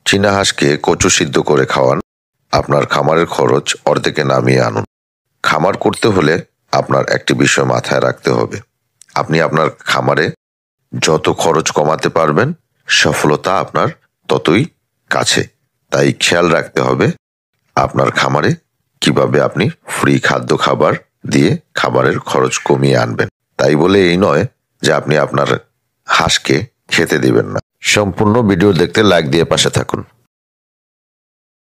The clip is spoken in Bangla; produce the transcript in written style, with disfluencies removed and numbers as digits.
চীনা হাঁসকে কচু সিদ্ধ করে খাওয়ান। আপনার খামারের খরচ অর্ধেকে নামিয়ে আনুন। খামার করতে হলে আপনার একটি বিষয় মাথায় রাখতে হবে। আপনি আপনার খামারে যত খরচ কমাতে পারবেন, সফলতা আপনার ততই কাছে। তাই খেয়াল রাখতে হবে আপনার খামারে কিভাবে আপনি ফ্রি খাদ্য খাবার দিয়ে খাবারের খরচ কমিয়ে আনবেন। তাই বলে এই নয় যে আপনি আপনার হাঁসকে খেতে দিবেন না। সম্পূর্ণ ভিডিও দেখতে লাইক দিয়ে পাশে থাকুন।